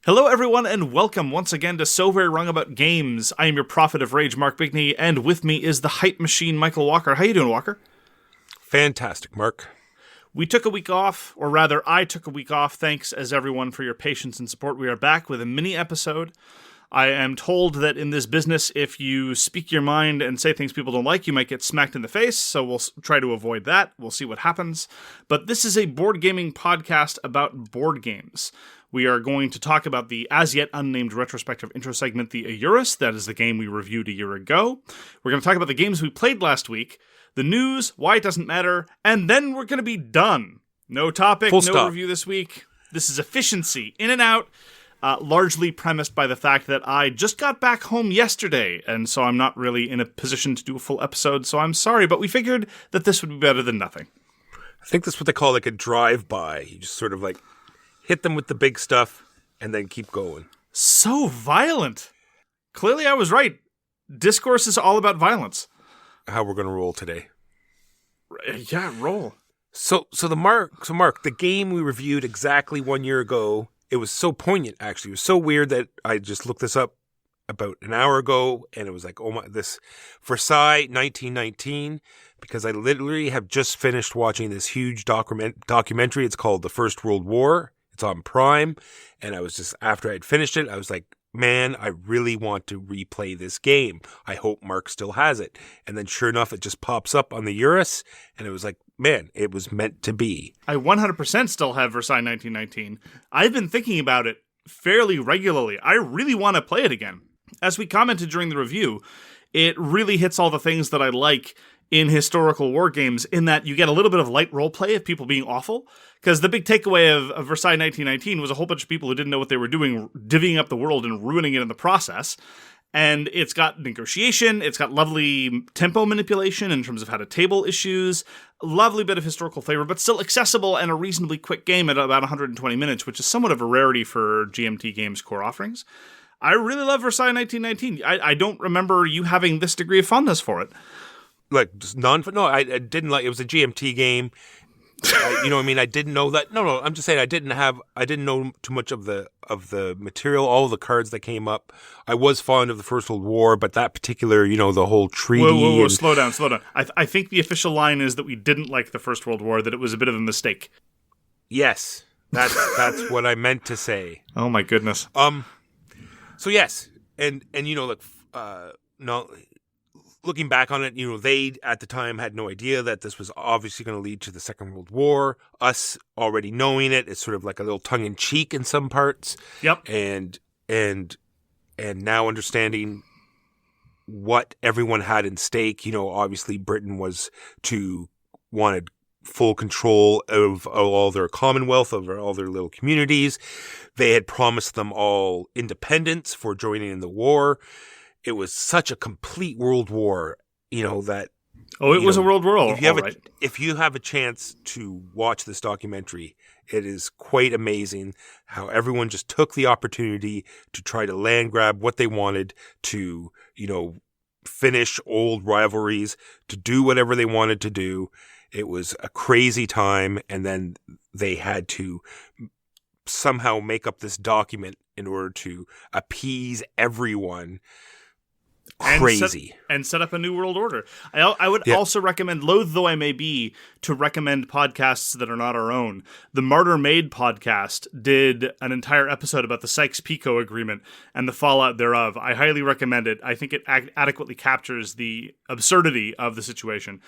Hello everyone and welcome once again to So Very Wrong About Games. I am your prophet of rage, Mark Bigney, and with me is the hype machine, Michael Walker. How you doing, Walker? Fantastic, Mark. We took a week off, or rather I took a week off. Thanks as everyone for your patience and support. We are back with a mini episode. I am told that in this business, if you speak your mind and say things people don't like, you might get smacked in the face, so we'll try to avoid that. We'll see what happens. But this is a board gaming podcast about board games. We are going to talk about the as-yet unnamed retrospective intro segment, the AYURIS. That is the game we reviewed a year ago. We're going to talk about the games we played last week, the news, why it doesn't matter, and then we're going to be done. No topic, Full no stop. review this week. This is efficiency, in and out, largely premised by the fact that I just got back home yesterday, and so I'm not really in a position to do a full episode, so I'm sorry, but we figured that this would be better than nothing. I think that's what they call like a drive-by. You just sort of like hit them with the big stuff and then keep going. So violent. Clearly I was right. Discourse is all about violence. How we're going to roll today. Yeah, roll. So Mark, the game we reviewed exactly 1 year ago, it was so poignant, actually. It was so weird that I just looked this up about an hour ago, and it was like, oh my, this Versailles 1919, because I literally have just finished watching this huge documentary. It's called The First World War. It's on Prime, and I was just, after I'd finished it, I was like, man, I really want to replay this game. I hope Mark still has it. And then sure enough, it just pops up on the AYURIS, and it was like, man, it was meant to be. I 100% still have Versailles 1919. I've been thinking about it fairly regularly. I really want to play it again. As we commented during the review, it really hits all the things that I like in historical war games, in that you get a little bit of light roleplay of people being awful. Because the big takeaway of Versailles 1919 was a whole bunch of people who didn't know what they were doing, divvying up the world and ruining it in the process. And it's got negotiation, it's got lovely tempo manipulation in terms of how to table issues, lovely bit of historical flavor, but still accessible and a reasonably quick game at about 120 minutes, which is somewhat of a rarity for GMT Games core offerings. I really love Versailles 1919. I don't remember you having this degree of fondness for it. Like, just no, I didn't like, it was a GMT game. You know what I mean? I didn't know that. No, I'm just saying I didn't know too much of the material, all of the cards that came up. I was fond of the First World War, but that particular, the whole treaty. Whoa, slow down. I think the official line is that we didn't like the First World War, that it was a bit of a mistake. Yes, that's what I meant to say. Oh my goodness. So yes, and no. Looking back on it, they at the time had no idea that this was obviously going to lead to the Second World War. Us already knowing it, it's sort of like a little tongue-in-cheek in some parts. Yep. And now understanding what everyone had in stake, obviously Britain wanted full control of all their commonwealth, of all their little communities. They had promised them all independence for joining in the war. It was such a complete world war, that... Oh, it was a world war, if you have a chance to watch this documentary, it is quite amazing how everyone just took the opportunity to try to land grab what they wanted, to, finish old rivalries, to do whatever they wanted to do. It was a crazy time, and then they had to somehow make up this document in order to appease everyone. Crazy. And set up a new world order. I would also recommend, loath though I may be, to recommend podcasts that are not our own. The Martyr Made podcast did an entire episode about the Sykes-Picot Agreement and the fallout thereof. I highly recommend it. I think it adequately captures the absurdity of the situation.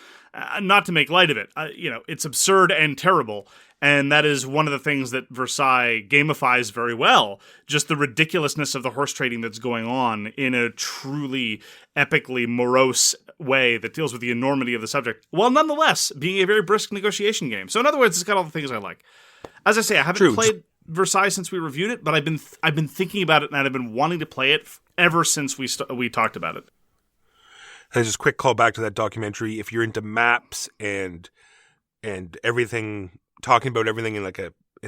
Not to make light of it. It's absurd and terrible. And that is one of the things that Versailles gamifies very well. Just the ridiculousness of the horse trading that's going on in a truly epically morose way that deals with the enormity of the subject, while nonetheless being a very brisk negotiation game. So in other words, it's got all the things I like. As I say, I haven't played Versailles since we reviewed it, but I've been thinking about it, and I've been wanting to play it ever since we talked about it. And just a quick call back to that documentary. If you're into maps and everything, talking about everything in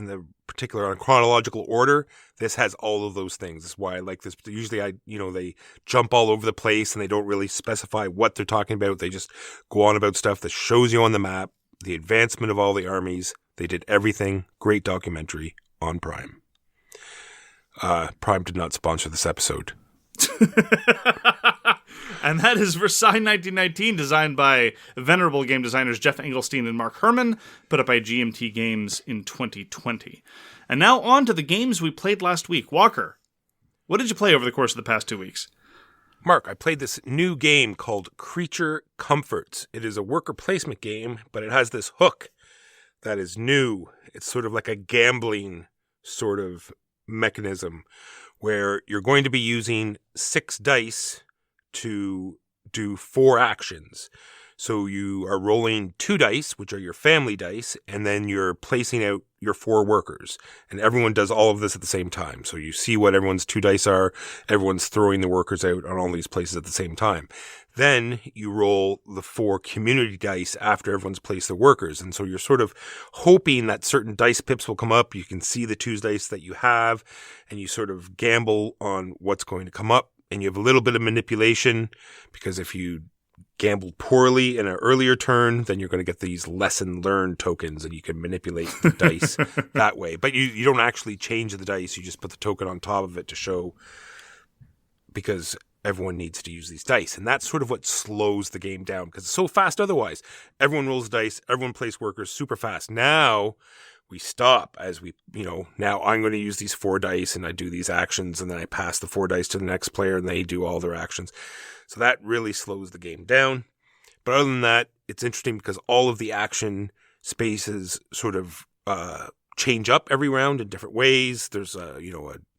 the particular on chronological order, this has all of those things. That's why I like this. Usually they jump all over the place and they don't really specify what they're talking about. They just go on about stuff that shows you on the map, the advancement of all the armies. They did everything. Great documentary on Prime. Prime did not sponsor this episode. And that is Versailles 1919, designed by venerable game designers Geoff Engelstein and Mark Herman, put up by GMT Games in 2020. And now on to the games we played last week. Walker, what did you play over the course of the past 2 weeks? Mark, I played this new game called Creature Comforts. It is a worker placement game, but it has this hook that is new. It's sort of like a gambling sort of mechanism where you're going to be using 6 dice to do 4 actions. So you are rolling 2 dice, which are your family dice, and then you're placing out your 4 workers. And everyone does all of this at the same time. So you see what everyone's 2 dice are. Everyone's throwing the workers out on all these places at the same time. Then you roll the 4 community dice after everyone's placed the workers. And so you're sort of hoping that certain dice pips will come up. You can see the 2 dice that you have, and you sort of gamble on what's going to come up. And you have a little bit of manipulation, because if you gambled poorly in an earlier turn, then you're going to get these lesson learned tokens, and you can manipulate the dice that way. But you don't actually change the dice. You just put the token on top of it to show, because everyone needs to use these dice. And that's sort of what slows the game down, because it's so fast otherwise. Everyone rolls dice. Everyone plays workers super fast. Now we stop as we, now I'm going to use these 4 dice and I do these actions, and then I pass the 4 dice to the next player and they do all their actions. So that really slows the game down. But other than that, it's interesting because all of the action spaces sort of change up every round in different ways. There's a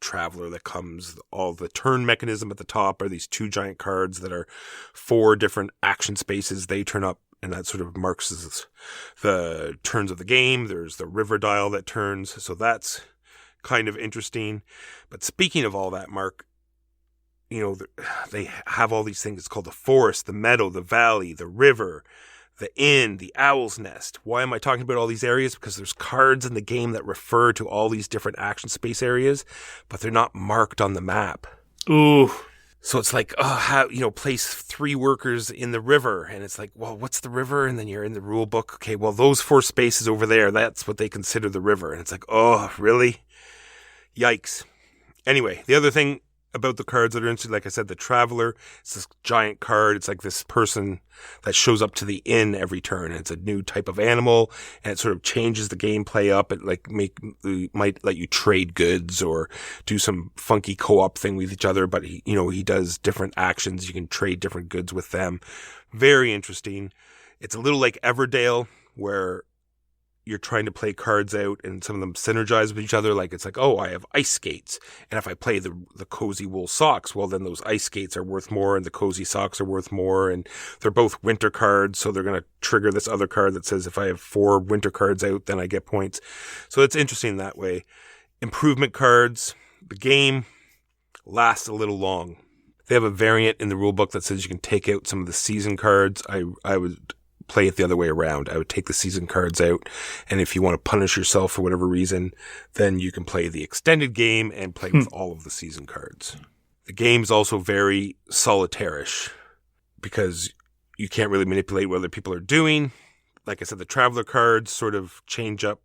traveler that comes, all the turn mechanism at the top are these 2 giant cards that are 4 different action spaces. They turn up, and that sort of marks the turns of the game. There's the river dial that turns. So that's kind of interesting. But speaking of all that, Mark, they have all these things. It's called the forest, the meadow, the valley, the river, the inn, the owl's nest. Why am I talking about all these areas? Because there's cards in the game that refer to all these different action space areas, but they're not marked on the map. Ooh. So it's like, place 3 workers in the river. And it's like, well, what's the river? And then you're in the rule book. Okay, well, those 4 spaces over there, that's what they consider the river. And it's like, oh, really? Yikes. Anyway, the other thing about the cards that are interesting, like I said, the traveler, it's this giant card. It's like this person that shows up to the inn every turn. And it's a new type of animal, and it sort of changes the gameplay up. It might let you trade goods or do some funky co-op thing with each other. But he does different actions. You can trade different goods with them. Very interesting. It's a little like Everdale, where you're trying to play cards out and some of them synergize with each other. Like it's like, oh, I have ice skates. And if I play the cozy wool socks, well, then those ice skates are worth more and the cozy socks are worth more. And they're both winter cards. So they're going to trigger this other card that says if I have 4 winter cards out, then I get points. So it's interesting that way. Improvement cards. The game lasts a little long. They have a variant in the rulebook that says you can take out some of the season cards. I would play it the other way around. I would take the season cards out, and if you want to punish yourself for whatever reason, then you can play the extended game and play with all of the season cards. The game's also very solitaire-ish because you can't really manipulate what other people are doing. Like I said, the traveler cards sort of change up,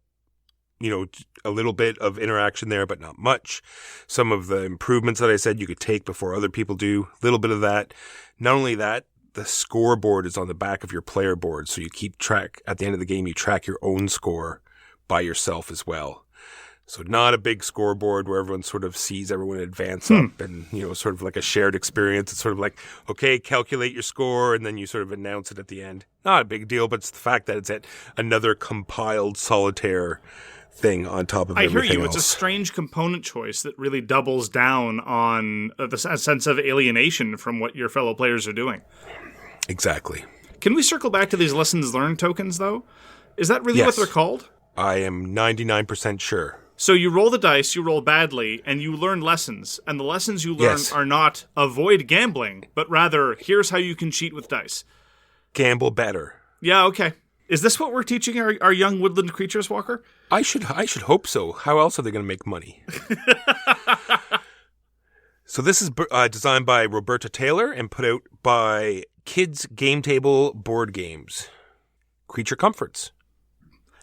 a little bit of interaction there, but not much. Some of the improvements that I said you could take before other people do, a little bit of that. Not only that, the scoreboard is on the back of your player board, so you keep track. At the end of the game, you track your own score by yourself as well. So not a big scoreboard where everyone sort of sees everyone advance up and, sort of like a shared experience. It's sort of like, okay, calculate your score, and then you sort of announce it at the end. Not a big deal, but it's the fact that it's at another compiled solitaire thing on top of everything else. I hear you. It's a strange component choice that really doubles down on the sense of alienation from what your fellow players are doing. Exactly. Can we circle back to these lessons learned tokens, though? Is that really what they're called? I am 99% sure. So you roll the dice, you roll badly, and you learn lessons. And the lessons you learn are not avoid gambling, but rather, here's how you can cheat with dice. Gamble better. Yeah, okay. Is this what we're teaching our young woodland creatures, Walker? I should hope so. How else are they going to make money? So this is designed by Roberta Taylor and put out by Kids Game Table Board Games. Creature Comforts.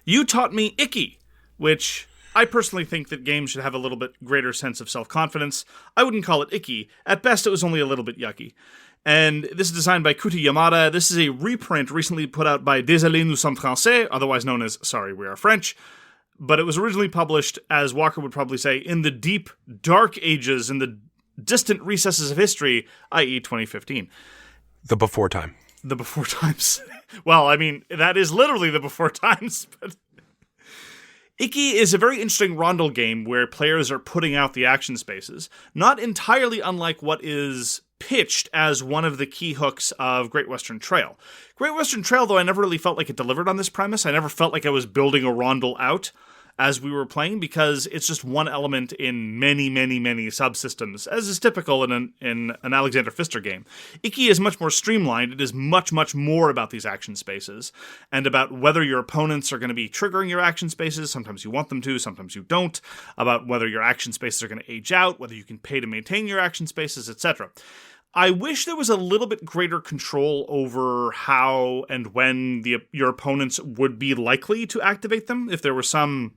You taught me Icky, which I personally think that games should have a little bit greater sense of self-confidence. I wouldn't call it icky. At best, it was only a little bit yucky. And this is designed by Koota Yamada. This is a reprint recently put out by Désolé nous sommes français, otherwise known as Sorry We Are French. But it was originally published, as Walker would probably say, in the deep, dark ages, in the distant recesses of history, i.e. 2015. The before time. The before times. Well, I mean, that is literally the before times, but... Icky is a very interesting rondel game where players are putting out the action spaces, not entirely unlike what is pitched as one of the key hooks of Great Western Trail. Great Western Trail, though, I never really felt like it delivered on this premise. I never felt like I was building a rondel out as we were playing, because it's just one element in many, many, many subsystems, as is typical in an Alexander Pfister game. Icky is much more streamlined. It is much, much more about these action spaces, and about whether your opponents are going to be triggering your action spaces. Sometimes you want them to, sometimes you don't. About whether your action spaces are going to age out, whether you can pay to maintain your action spaces, etc. I wish there was a little bit greater control over how and when your opponents would be likely to activate them. If there were some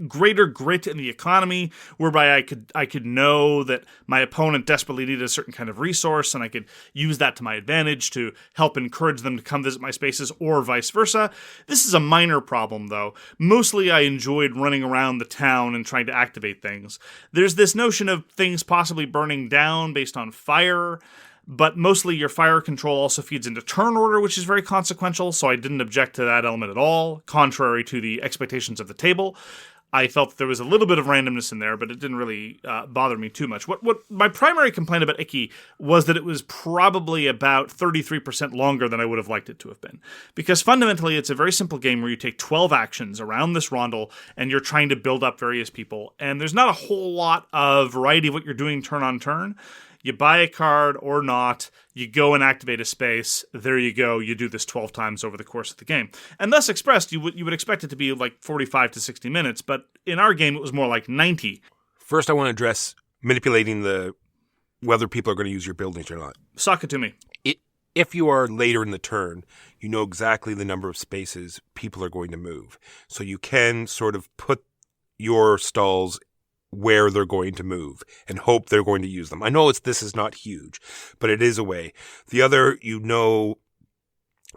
greater grit in the economy, whereby I could know that my opponent desperately needed a certain kind of resource, and I could use that to my advantage to help encourage them to come visit my spaces, or vice versa. This is a minor problem, though. Mostly I enjoyed running around the town and trying to activate things. There's this notion of things possibly burning down based on fire, but mostly your fire control also feeds into turn order, which is very consequential, so I didn't object to that element at all, contrary to the expectations of the table. I felt that there was a little bit of randomness in there, but it didn't really bother me too much. What my primary complaint about Icky was that it was probably about 33% longer than I would have liked it to have been. Because fundamentally, it's a very simple game where you take 12 actions around this rondel, and you're trying to build up various people. And there's not a whole lot of variety of what you're doing turn on turn. You buy a card or not, you go and activate a space, there you go, you do this 12 times over the course of the game. And thus expressed, you would expect it to be like 45 to 60 minutes, but in our game it was more like 90. First, I want to address manipulating whether people are going to use your buildings or not. Sock it to me. If you are later in the turn, you know exactly the number of spaces people are going to move. So you can sort of put your stalls where they're going to move and hope they're going to use them. I know this is not huge, but it is a way. The other, you know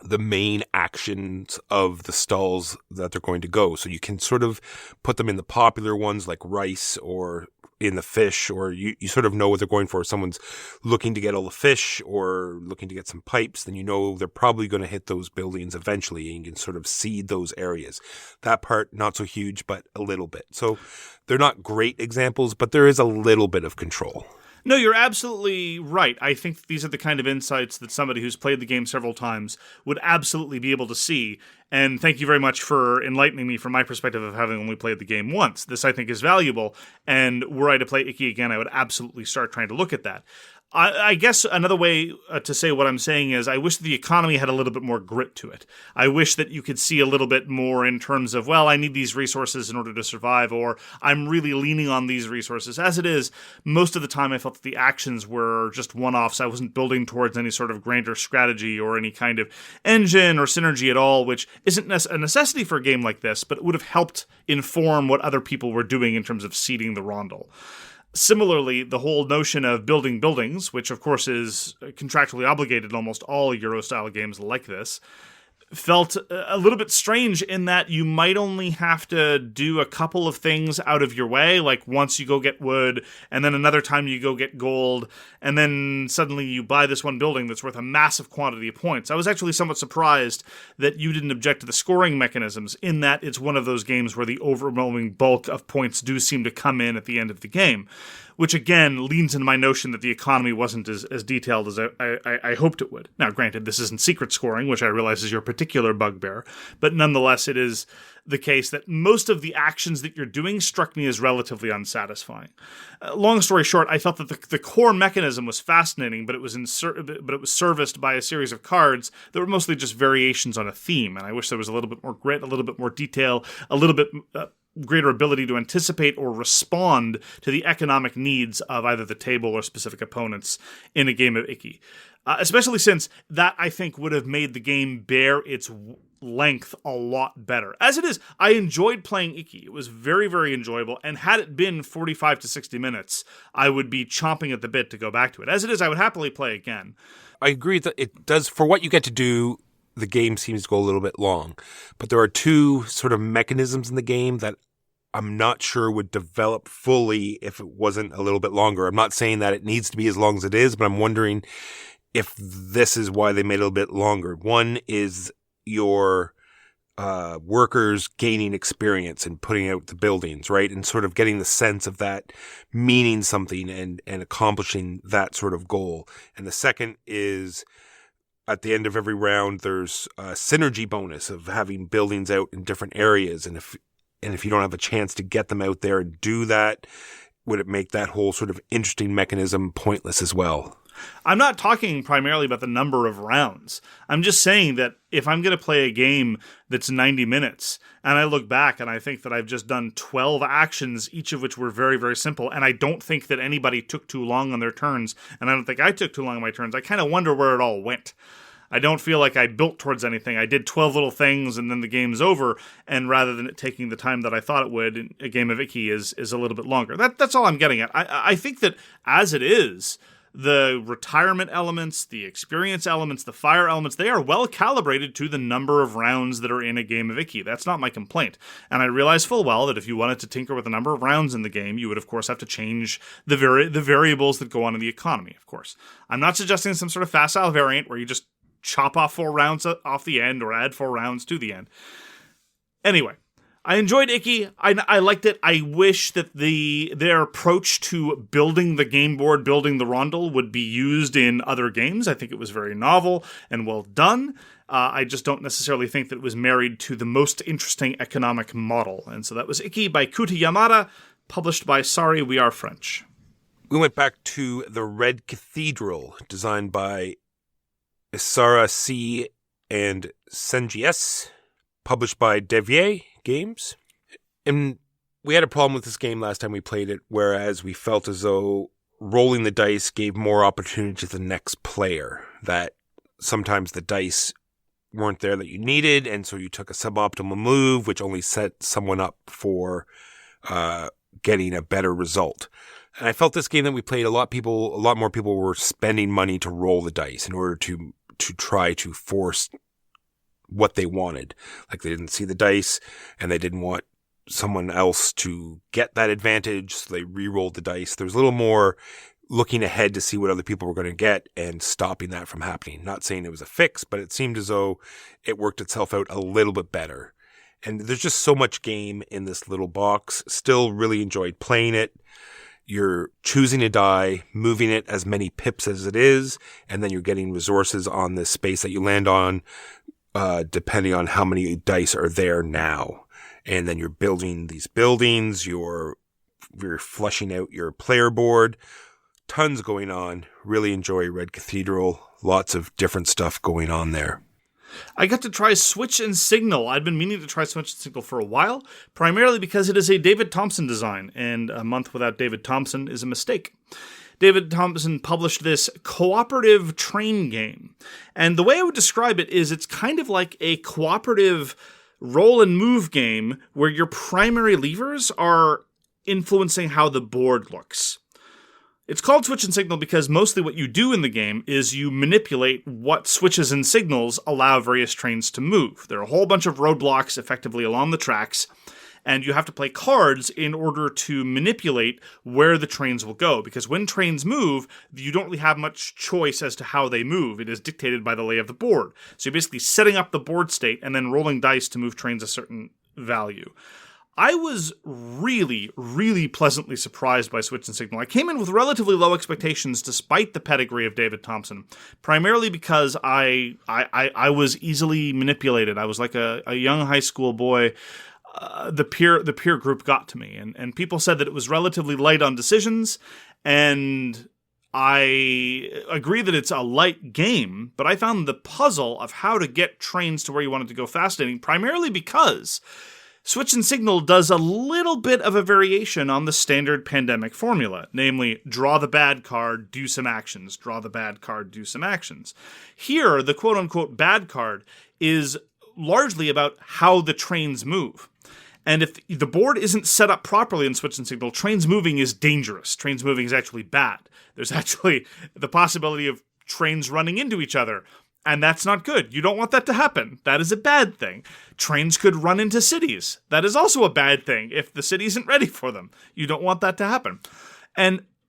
the main actions of the stalls that they're going to go. So you can sort of put them in the popular ones like rice, or in the fish, or you sort of know what they're going for. If someone's looking to get all the fish or looking to get some pipes, then you know they're probably going to hit those buildings eventually, and you can sort of seed those areas. That part, not so huge, but a little bit. So they're not great examples, but there is a little bit of control. No, you're absolutely right. I think these are the kind of insights that somebody who's played the game several times would absolutely be able to see. And thank you very much for enlightening me from my perspective of having only played the game once. This, I think, is valuable. And were I to play Icky again, I would absolutely start trying to look at that. I guess another way to say what I'm saying is I wish the economy had a little bit more grit to it. I wish that you could see a little bit more in terms of, well, I need these resources in order to survive, or I'm really leaning on these resources. As it is, most of the time I felt that the actions were just one-offs. I wasn't building towards any sort of grander strategy or any kind of engine or synergy at all, which isn't a necessity for a game like this, but it would have helped inform what other people were doing in terms of seeding the rondel. Similarly, the whole notion of building buildings, which of course is contractually obligated in almost all Euro-style games like this, felt a little bit strange in that you might only have to do a couple of things out of your way, like once you go get wood, and then another time you go get gold, and then suddenly you buy this one building that's worth a massive quantity of points. I was actually somewhat surprised that you didn't object to the scoring mechanisms, in that it's one of those games where the overwhelming bulk of points do seem to come in at the end of the game, which again leans into my notion that the economy wasn't as detailed as I hoped it would. Now, granted, this isn't secret scoring, which I realize is your particular bugbear, but nonetheless, it is the case that most of the actions that you're doing struck me as relatively unsatisfying. Long story short, I felt that the core mechanism was fascinating, but it was serviced by a series of cards that were mostly just variations on a theme, and I wish there was a little bit more grit, a little bit more detail, a little bit greater ability to anticipate or respond to the economic needs of either the table or specific opponents in a game of Icky. Especially since that, I think, would have made the game bear its length a lot better. As it is, I enjoyed playing Icky. It was very, very enjoyable, and had it been 45 to 60 minutes, I would be chomping at the bit to go back to it. As it is, I would happily play again. I agree that it does, for what you get to do, the game seems to go a little bit long. But there are two sort of mechanisms in the game that I'm not sure would develop fully if it wasn't a little bit longer. I'm not saying that it needs to be as long as it is, but I'm wondering if this is why they made it a little bit longer. One is your workers gaining experience and putting out the buildings, right? And sort of getting the sense of that meaning something and accomplishing that sort of goal. And the second is at the end of every round, there's a synergy bonus of having buildings out in different areas. And if you don't have a chance to get them out there and do that, would it make that whole sort of interesting mechanism pointless as well? I'm not talking primarily about the number of rounds. I'm just saying that if I'm going to play a game that's 90 minutes, and I look back and I think that I've just done 12 actions, each of which were very, very simple, and I don't think that anybody took too long on their turns, and I don't think I took too long on my turns, I kind of wonder where it all went. I don't feel like I built towards anything. I did 12 little things and then the game's over, and rather than it taking the time that I thought it would, a game of Icky is a little bit longer. That's all I'm getting at. I think that as it is, the retirement elements, the experience elements, the fire elements, they are well calibrated to the number of rounds that are in a game of Icky. That's not my complaint. And I realize full well that if you wanted to tinker with the number of rounds in the game, you would, of course, have to change the variables that go on in the economy, of course. I'm not suggesting some sort of facile variant where you just chop off 4 rounds off the end or add 4 rounds to the end. Anyway, I enjoyed Icky. I liked it. I wish that their approach to building the game board, building the rondel, would be used in other games. I think it was very novel and well done. I just don't necessarily think that it was married to the most interesting economic model. And so that was Icky by Koota Yamada, published by Sorry We Are French. We went back to the Red Cathedral, designed by Isara C. and Senji S., published by Devir Games. And we had a problem with this game last time we played it, whereas we felt as though rolling the dice gave more opportunity to the next player, that sometimes the dice weren't there that you needed, and so you took a suboptimal move, which only set someone up for getting a better result. And I felt this game that we played, a lot more people were spending money to roll the dice in order to try to force what they wanted. Like, they didn't see the dice and they didn't want someone else to get that advantage, so they re-rolled the dice. There was a little more looking ahead to see what other people were going to get and stopping that from happening. Not saying it was a fix, but it seemed as though it worked itself out a little bit better. And there's just so much game in this little box. Still really enjoyed playing it. You're choosing a die, moving it as many pips as it is, and then you're getting resources on this space that you land on, depending on how many dice are there now. And then you're building these buildings, you're fleshing out your player board. Tons going on. Really enjoy Red Cathedral. Lots of different stuff going on there. I got to try Switch and Signal. I'd been meaning to try Switch and Signal for a while, primarily because it is a David Thompson design, and a month without David Thompson is a mistake. David Thompson published this cooperative train game, and the way I would describe it is it's kind of like a cooperative roll and move game where your primary levers are influencing how the board looks. It's called Switch and Signal because mostly what you do in the game is you manipulate what switches and signals allow various trains to move. There are a whole bunch of roadblocks effectively along the tracks, and you have to play cards in order to manipulate where the trains will go, because when trains move, you don't really have much choice as to how they move. It is dictated by the lay of the board. So you're basically setting up the board state and then rolling dice to move trains a certain value. I was really, really pleasantly surprised by Switch and Signal. I came in with relatively low expectations despite the pedigree of David Thompson, primarily because I was easily manipulated. I was like a young high school boy. The peer group got to me, and people said that it was relatively light on decisions, and I agree that it's a light game, but I found the puzzle of how to get trains to where you wanted to go fascinating, primarily because Switch and Signal does a little bit of a variation on the standard pandemic formula, namely, draw the bad card, do some actions, draw the bad card, do some actions. Here, the quote-unquote bad card is largely about how the trains move. And if the board isn't set up properly in Switch and Signal, trains moving is dangerous. Trains moving is actually bad. There's actually the possibility of trains running into each other, and that's not good. You don't want that to happen. That is a bad thing. Trains could run into cities. That is also a bad thing if the city isn't ready for them. You don't want that to happen.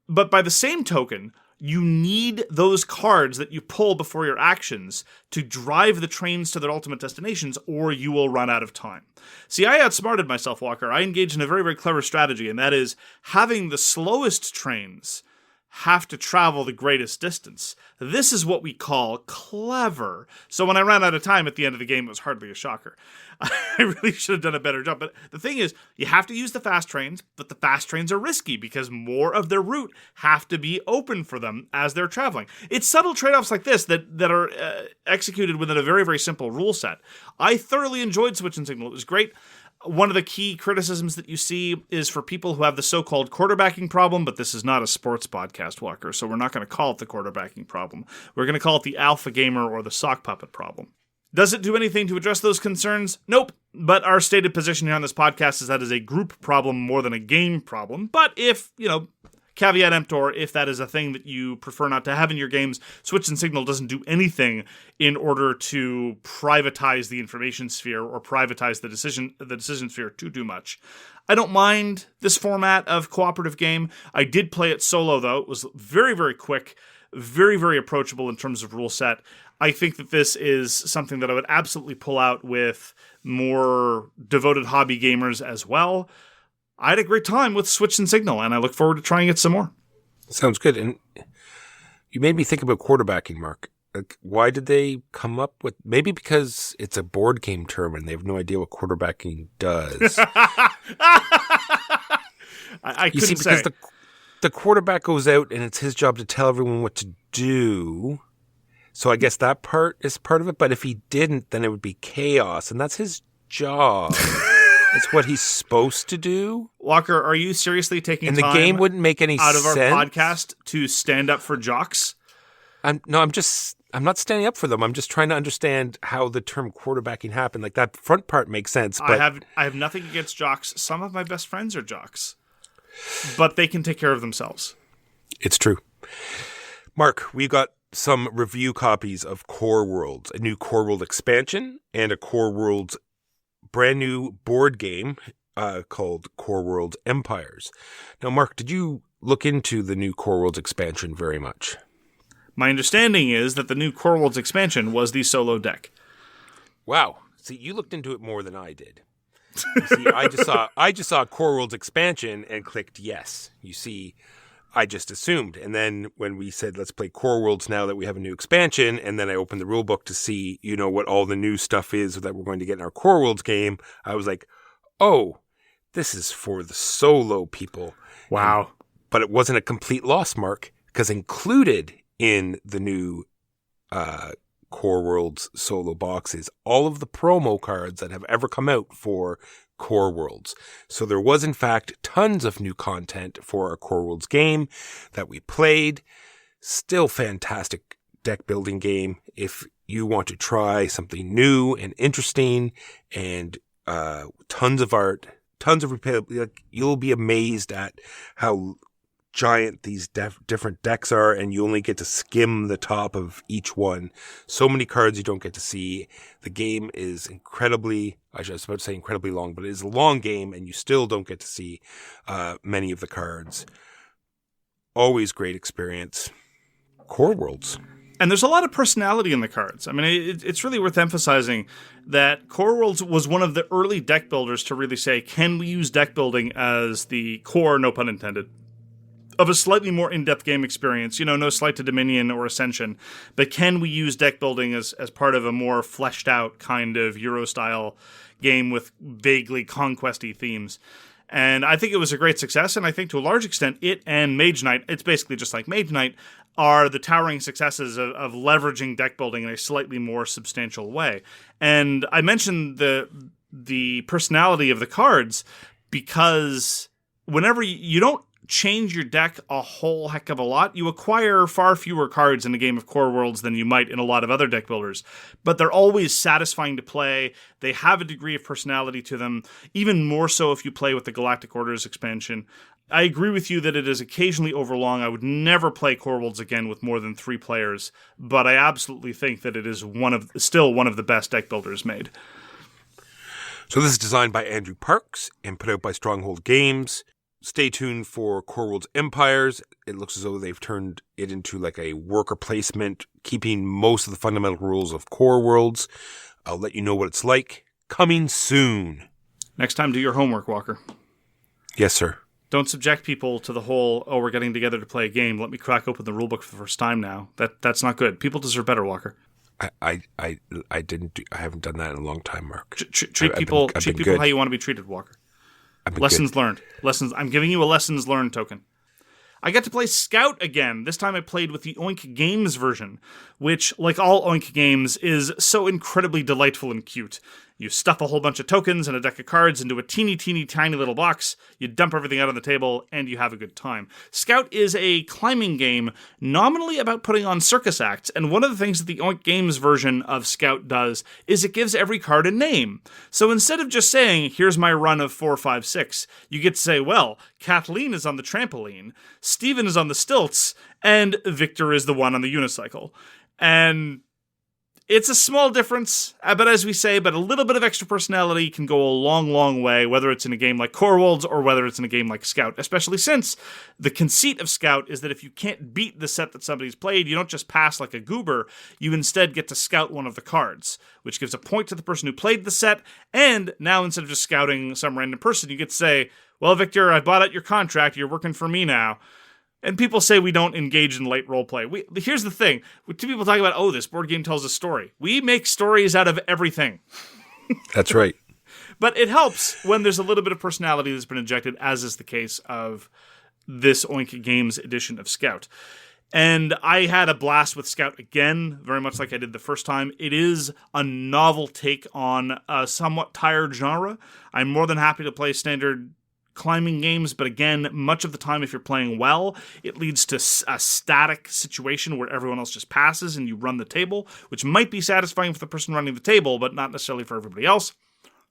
But by the same token, you need those cards that you pull before your actions to drive the trains to their ultimate destinations, or you will run out of time. See, I outsmarted myself, Walker. I engaged in a very, very clever strategy, and that is having the slowest trains have to travel the greatest distance. This is what we call clever. So when I ran out of time at the end of the game, it was hardly a shocker. I really should have done a better job. But the thing is, you have to use the fast trains, but the fast trains are risky because more of their route have to be open for them as they're traveling. It's subtle trade-offs like this that are executed within a very, very simple rule set. I thoroughly enjoyed Switch and Signal. It was great. One of the key criticisms that you see is for people who have the so-called quarterbacking problem, but this is not a sports podcast, Walker, so we're not going to call it the quarterbacking problem. We're going to call it the alpha gamer or the sock puppet problem. Does it do anything to address those concerns? Nope. But our stated position here on this podcast is that is a group problem more than a game problem. But if, caveat emptor, if that is a thing that you prefer not to have in your games, Switch and Signal doesn't do anything in order to privatize the information sphere or privatize the decision sphere too much. I don't mind this format of cooperative game. I did play it solo, though. It was very, very quick, very, very approachable in terms of rule set. I think that this is something that I would absolutely pull out with more devoted hobby gamers as well. I had a great time with Switch and Signal, and I look forward to trying it some more. Sounds good. And you made me think about quarterbacking, Mark. Like, why did they come up with... Maybe because it's a board game term and they have no idea what quarterbacking does. I couldn't say. Because the quarterback goes out and it's his job to tell everyone what to do. So I guess that part is part of it. But if he didn't, then it would be chaos. And that's his job. It's what he's supposed to do. Walker, are you seriously taking and the time game wouldn't make any out of sense? Our podcast to stand up for jocks? I'm not standing up for them. I'm just trying to understand how the term quarterbacking happened. Like, that front part makes sense. But I have nothing against jocks. Some of my best friends are jocks. But they can take care of themselves. It's true. Mark, we got some review copies of Core Worlds, a new Core World expansion, and a Core Worlds brand new board game called Core Worlds Empires. Now, Mark, did you look into the new Core Worlds expansion very much? My understanding is that the new Core Worlds expansion was the solo deck. Wow. See, you looked into it more than I did. You see, I just saw Core Worlds expansion and clicked yes. You see, I just assumed. And then when we said, let's play Core Worlds now that we have a new expansion, and then I opened the rule book to see, what all the new stuff is that we're going to get in our Core Worlds game, I was like, oh, this is for the solo people. Wow. But it wasn't a complete loss, Mark, because included in the new Core Worlds solo boxes, all of the promo cards that have ever come out for Core Worlds. So there was, in fact, tons of new content for our Core Worlds game that we played. Still fantastic deck building game. If you want to try something new and interesting and tons of art, tons of replay, you'll be amazed at how giant these different decks are, and you only get to skim the top of each one. So many cards you don't get to see. The game is incredibly, I was about to say incredibly long, but it is a long game, and you still don't get to see many of the cards. Always great experience. Core Worlds. And there's a lot of personality in the cards. I mean, it's really worth emphasizing that Core Worlds was one of the early deck builders to really say, can we use deck building as the core, no pun intended, of a slightly more in-depth game experience, no slight to Dominion or Ascension, but can we use deck building as part of a more fleshed out kind of Euro-style game with vaguely conquest-y themes? And I think it was a great success, and I think to a large extent, it and Mage Knight, it's basically just like Mage Knight, are the towering successes of leveraging deck building in a slightly more substantial way. And I mentioned the personality of the cards because whenever you don't change your deck a whole heck of a lot. You acquire far fewer cards in a game of Core Worlds than you might in a lot of other deck builders, but they're always satisfying to play. They have a degree of personality to them, even more so if you play with the Galactic Orders expansion. I agree with you that it is occasionally overlong. I would never play Core Worlds again with more than 3 players, but I absolutely think that it is still one of the best deck builders made. So this is designed by Andrew Parks and put out by Stronghold Games. Stay tuned for Core Worlds Empires. It looks as though they've turned it into like a worker placement, keeping most of the fundamental rules of Core Worlds. I'll let you know what it's like. Coming soon. Next time, do your homework, Walker. Yes, sir. Don't subject people to the whole, we're getting together to play a game. Let me crack open the rulebook for the first time now. That's not good. People deserve better, Walker. I haven't done that in a long time, Mark. Treat people how you want to be treated, Walker. Lessons learned. I'm giving you a lessons learned token. I got to play Scout again. This time I played with the Oink Games version, which, like all Oink games, is so incredibly delightful and cute. You stuff a whole bunch of tokens and a deck of cards into a teeny tiny little box, you dump everything out on the table, and you have a good time. Scout is a climbing game nominally about putting on circus acts, and one of the things that the Oink Games version of Scout does is it gives every card a name. So instead of just saying, here's my run of 4, 5, 6, you get to say, well, Kathleen is on the trampoline, Steven is on the stilts, and Victor is the one on the unicycle. And it's a small difference, but as we say, but a little bit of extra personality can go a long, long way, whether it's in a game like Core Worlds or whether it's in a game like Scout, especially since the conceit of Scout is that if you can't beat the set that somebody's played, you don't just pass like a goober, you instead get to scout one of the cards, which gives a point to the person who played the set, and now instead of just scouting some random person, you get to say, well, Victor, I bought out your contract, you're working for me now. And people say we don't engage in late roleplay. Here's the thing. Two people talk about, this board game tells a story. We make stories out of everything. That's right. But it helps when there's a little bit of personality that's been injected, as is the case of this Oink Games edition of Scout. And I had a blast with Scout again, very much like I did the first time. It is a novel take on a somewhat tired genre. I'm more than happy to play standard climbing games, but again, much of the time, if you're playing well, it leads to a static situation where everyone else just passes and you run the table, which might be satisfying for the person running the table, but not necessarily for everybody else.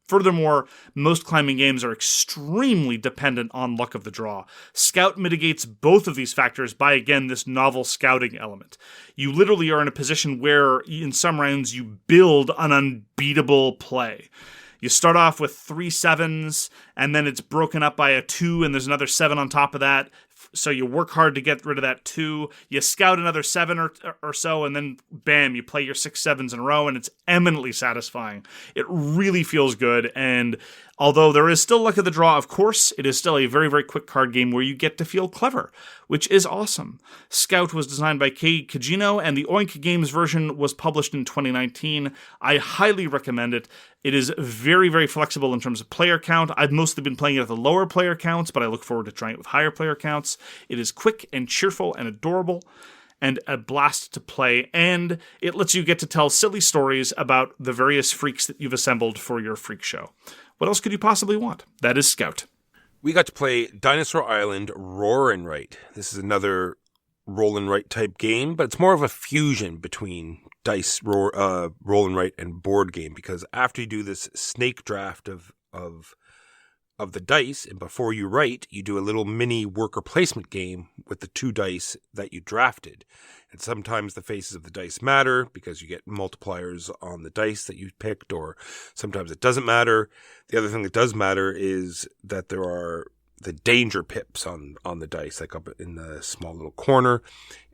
Furthermore, most climbing games are extremely dependent on luck of the draw. Scout mitigates both of these factors by, again, this novel scouting element. You literally are in a position where, in some rounds, you build an unbeatable play. You start off with 3 7s, and then it's broken up by a 2, and there's another 7 on top of that. So you work hard to get rid of that 2. You scout another 7 or so, and then bam, you play your 6 7s in a row, and it's eminently satisfying. It really feels good, and although there is still luck of the draw, of course, it is still a very, very quick card game where you get to feel clever, which is awesome. Scout was designed by Kajino, and the Oink Games version was published in 2019. I highly recommend it. It is very, very flexible in terms of player count. I've mostly been playing it at the lower player counts, but I look forward to trying it with higher player counts. It is quick and cheerful and adorable and a blast to play, and it lets you get to tell silly stories about the various freaks that you've assembled for your freak show. What else could you possibly want? That is Scout. We got to play Dinosaur Island Rawr and Write. This is another roll and write type game, but it's more of a fusion between dice, roll and write, and board game, because after you do this snake draft of the dice, and before you write, you do a little mini worker placement game with the 2 dice that you drafted. And sometimes the faces of the dice matter because you get multipliers on the dice that you picked, or sometimes it doesn't matter. The other thing that does matter is that there are the danger pips on the dice, like up in the small little corner.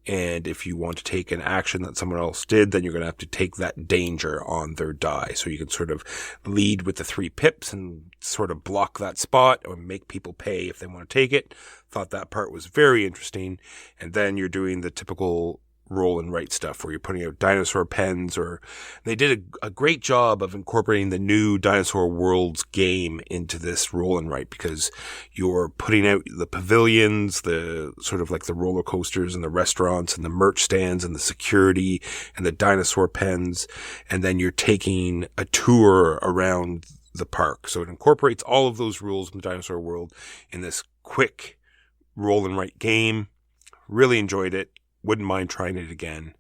And if you want to take an action that someone else did, then you're going to have to take that danger on their die. So you can sort of lead with the 3 pips and sort of block that spot or make people pay if they want to take it. Thought that part was very interesting. And then you're doing the typical roll and write stuff where you're putting out dinosaur pens, or they did a great job of incorporating the new Dinosaur Worlds game into this roll and write, because you're putting out the pavilions, the sort of like the roller coasters and the restaurants and the merch stands and the security and the dinosaur pens, and then you're taking a tour around the park. So it incorporates all of those rules from the Dinosaur World in this quick roll and write game. Really enjoyed it. Wouldn't mind trying it again.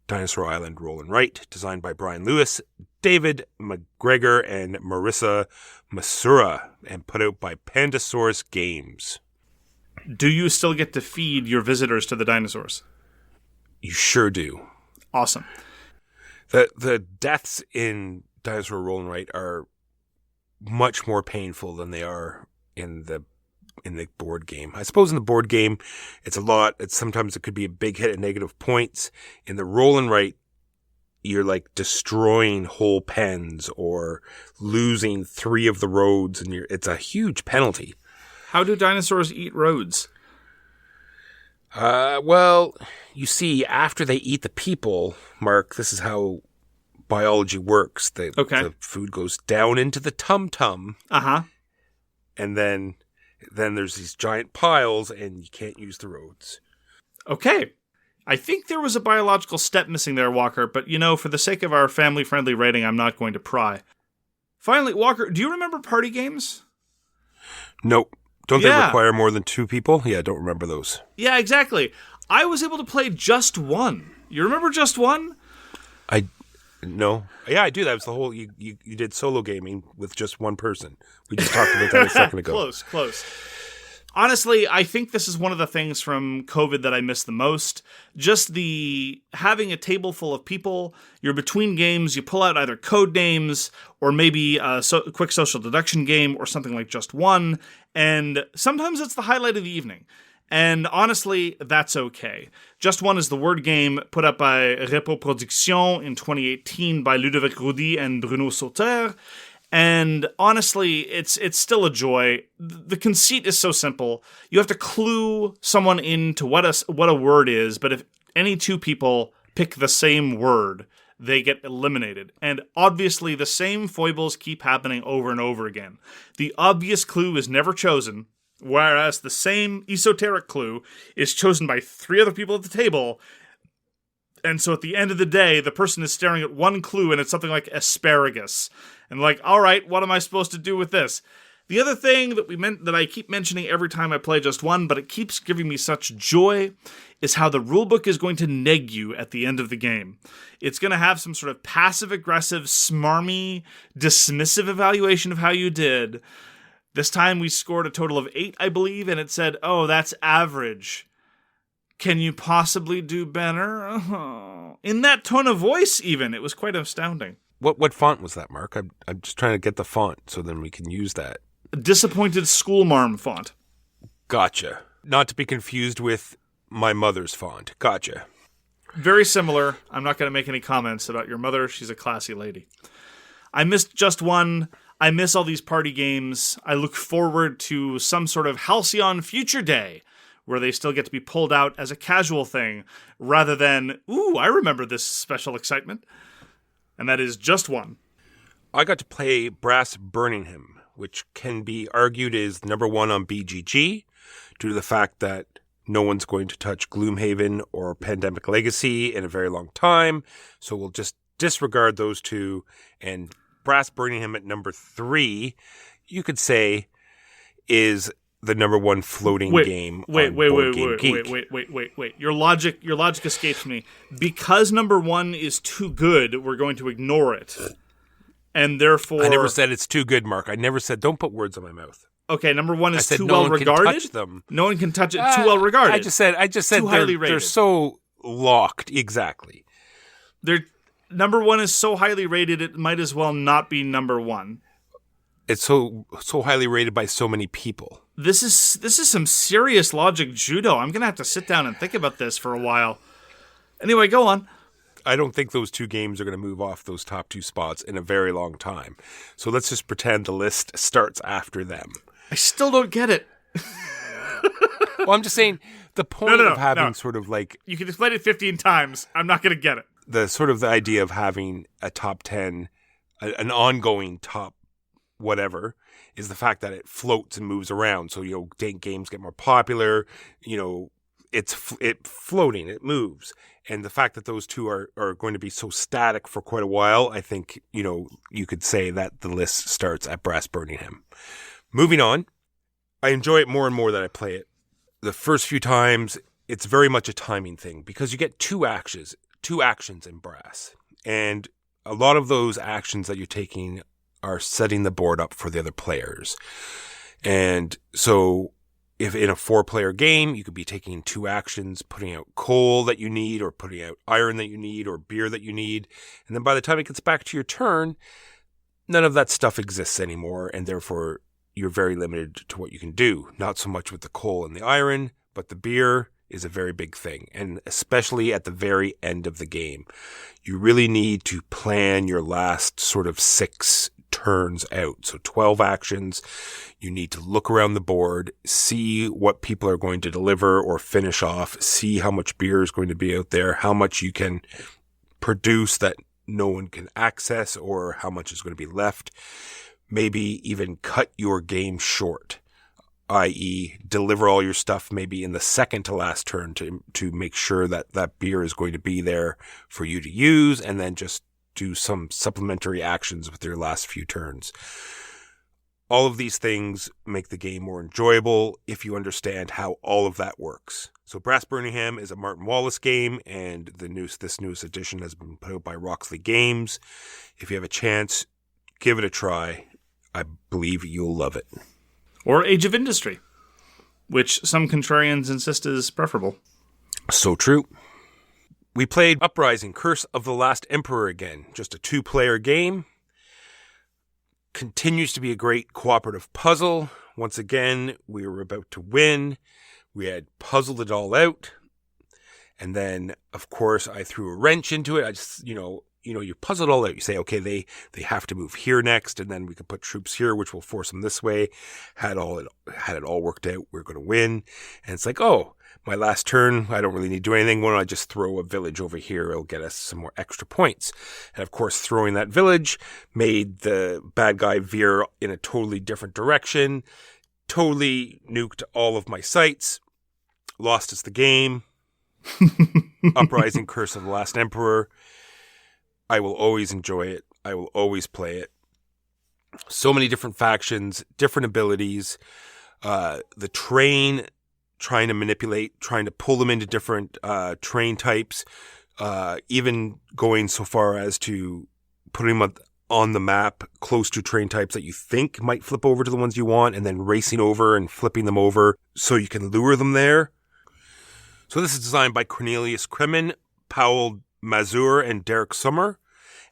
Dinosaur Island Roll and Write, designed by Brian Lewis, David McGregor, and Marissa Misura, and put out by Pandasaurus Games. Do you still get to feed your visitors to the dinosaurs? You sure do. Awesome. The deaths in Dinosaur Roll and Write are much more painful than they are in the board game. I suppose in the board game, it's a lot. Sometimes it could be a big hit at negative points. In the roll and write, you're like destroying whole pens or losing 3 of the roads, and it's a huge penalty. How do dinosaurs eat roads? Well, you see, after they eat the people, Mark, this is how biology works. The food goes down into the tum-tum. Uh-huh. And then there's these giant piles, and you can't use the roads. Okay. I think there was a biological step missing there, Walker, but, for the sake of our family-friendly rating, I'm not going to pry. Finally, Walker, do you remember party games? Nope. Don't they require more than 2 people? Yeah, I don't remember those. Yeah, exactly. I was able to play Just One. You remember Just One? No. Yeah, I do. That was the whole, you did solo gaming with just one person. We just talked about that a second ago. Close. Honestly, I think this is one of the things from COVID that I miss the most. Just having a table full of people, you're between games, you pull out either code names or maybe a quick social deduction game or something like Just One, and sometimes it's the highlight of the evening. And honestly, that's okay. Just One is the word game put up by Repo Production in 2018 by Ludovic, Roudy, and Bruno. And honestly, it's still a joy. The conceit is so simple. You have to clue someone into what a word is, but if any 2 people pick the same word, they get eliminated. And obviously, the same foibles keep happening over and over again. The obvious clue is never chosen, whereas the same esoteric clue is chosen by 3 other people at the table. And so at the end of the day, the person is staring at one clue and it's something like asparagus. And like, all right, what am I supposed to do with this? The other thing that I keep mentioning every time I play Just One, but it keeps giving me such joy, is how the rulebook is going to neg you at the end of the game. It's going to have some sort of passive-aggressive, smarmy, dismissive evaluation of how you did. This time we scored a total of 8, I believe, and it said, oh, that's average. Can you possibly do better? Oh. In that tone of voice, even. It was quite astounding. What font was that, Mark? I'm just trying to get the font so then we can use that. Disappointed Schoolmarm font. Gotcha. Not to be confused with my mother's font. Gotcha. Very similar. I'm not going to make any comments about your mother. She's a classy lady. I missed Just One. I miss all these party games. I look forward to some sort of halcyon future day where they still get to be pulled out as a casual thing rather than, ooh, I remember this special excitement. And that is Just One. I got to play Brass Birmingham, which can be argued is number 1 on BGG due to the fact that no one's going to touch Gloomhaven or Pandemic Legacy in a very long time. So we'll just disregard those 2. And Brass Birmingham at number 3, you could say, is the number 1 floating game. Wait. Your logic escapes me. Because number 1 is too good, we're going to ignore it. And therefore, I never said it's too good, Mark. I never said don't put words in my mouth. Okay, number 1 is too well regarded. No one can touch them. No one can touch it. Too well regarded. I just said they're so locked. Exactly. Number 1 is so highly rated, it might as well not be number 1. It's so highly rated by so many people. This is some serious logic judo. I'm going to have to sit down and think about this for a while. Anyway, go on. I don't think those 2 games are going to move off those top 2 spots in a very long time. So let's just pretend the list starts after them. I still don't get it. Well, I'm just saying the point of having sort of like... You can explain it 15 times. I'm not going to get it. The idea of having a top 10, an ongoing top whatever, is the fact that it floats and moves around. So, games get more popular, it's floating, it moves. And the fact that those 2 are going to be so static for quite a while, I think, you could say that the list starts at Brass Birmingham. Moving on, I enjoy it more and more that I play it. the first few times, it's very much a timing thing because you get two actions in brass. And a lot of those actions that you're taking are setting the board up for the other players. And so if in a 4-player game, you could be taking 2 actions, putting out coal that you need, or putting out iron that you need, or beer that you need. And then by the time it gets back to your turn, none of that stuff exists anymore. And therefore, you're very limited to what you can do. Not so much with the coal and the iron, but the beer is a very big thing. And especially at the very end of the game, you really need to plan your last sort of 6 turns out. So 12 actions. You need to look around the board, see what people are going to deliver or finish off, see how much beer is going to be out there, how much you can produce that no one can access, or how much is going to be left. Maybe even cut your game short, i.e. deliver all your stuff maybe in the second to last turn to make sure that that beer is going to be there for you to use, and then just do some supplementary actions with your last few turns. All of these things make the game more enjoyable if you understand how all of that works. So Brass Birmingham is a Martin Wallace game, and this newest edition has been put out by Roxley Games. If you have a chance, give it a try. I believe you'll love it. Or Age of Industry, which some contrarians insist is preferable. So true. We played Uprising, Curse of the Last Emperor again. Just a 2-player game. Continues to be a great cooperative puzzle. Once again, we were about to win. We had puzzled it all out. And then, of course, I threw a wrench into it. I just, you puzzle it all out. You say, okay, they have to move here next, and then we can put troops here, which will force them this way. Had it all worked out, we're going to win. And it's like, oh, my last turn, I don't really need to do anything. Why don't I just throw a village over here? It'll get us some more extra points. And of course, throwing that village made the bad guy veer in a totally different direction, totally nuked all of my sites, lost us the game. Uprising, Curse of the Last Emperor. I will always enjoy it. I will always play it. So many different factions, different abilities. The train, trying to manipulate, trying to pull them into different train types, even going so far as to putting them on the map close to train types that you think might flip over to the ones you want, and then racing over and flipping them over so you can lure them there. So this is designed by Cornelius Kremen, Powell Mazur, and Derek Summer,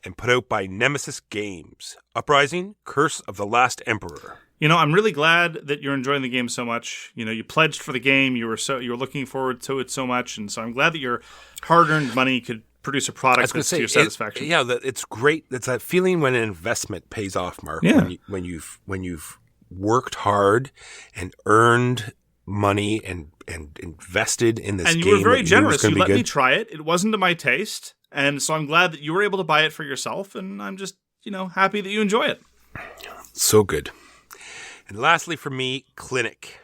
and put out by Nemesis.Games. Uprising, Curse of the Last Emperor. I'm really glad that you're enjoying the game so much. You pledged for the game. You were looking forward to it so much, and so I'm glad that your hard-earned money could produce a product that's to your satisfaction. It's great. It's that feeling when an investment pays off, Mark. Yeah. When you've worked hard and earned money and invested in this game. And you were very generous. You let me try it. It wasn't to my taste, and so I'm glad that you were able to buy it for yourself, and I'm just, happy that you enjoy it. So good. And lastly for me, Clinic,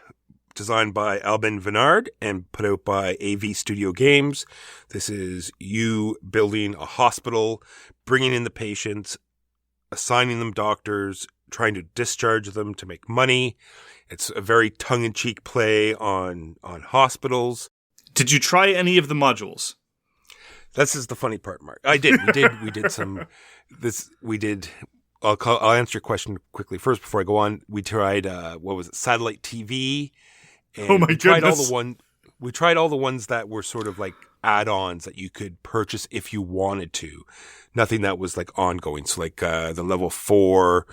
designed by Albin Vinard and put out by AV Studio Games. This is you building a hospital, bringing in the patients, assigning them doctors, trying to discharge them to make money. It's a very tongue-in-cheek play on hospitals. Did you try any of the modules? This is the funny part, Mark. I did. We did some. We did. I'll answer your question quickly first before I go on. We tried satellite TV. And oh my goodness! We tried all the ones that were sort of like add-ons that you could purchase if you wanted to. Nothing that was like ongoing. So like the level 4,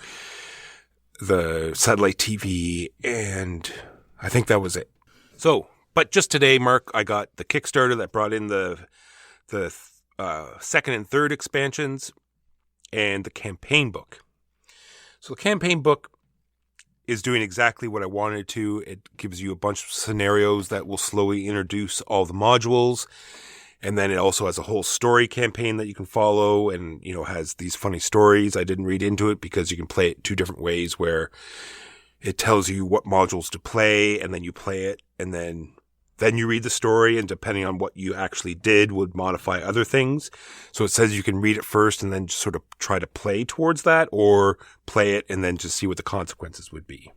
the satellite TV, and I think that was it. So, but just today, Mark, I got the Kickstarter that brought in the second and third expansions and the campaign book. So the campaign book is doing exactly what I wanted to. It gives you a bunch of scenarios that will slowly introduce all the modules. And then it also has a whole story campaign that you can follow and, has these funny stories. I didn't read into it because you can play it 2 different ways where it tells you what modules to play and then you play it and then you read the story, and depending on what you actually did would modify other things. So it says you can read it first and then just sort of try to play towards that, or play it and then just see what the consequences would be.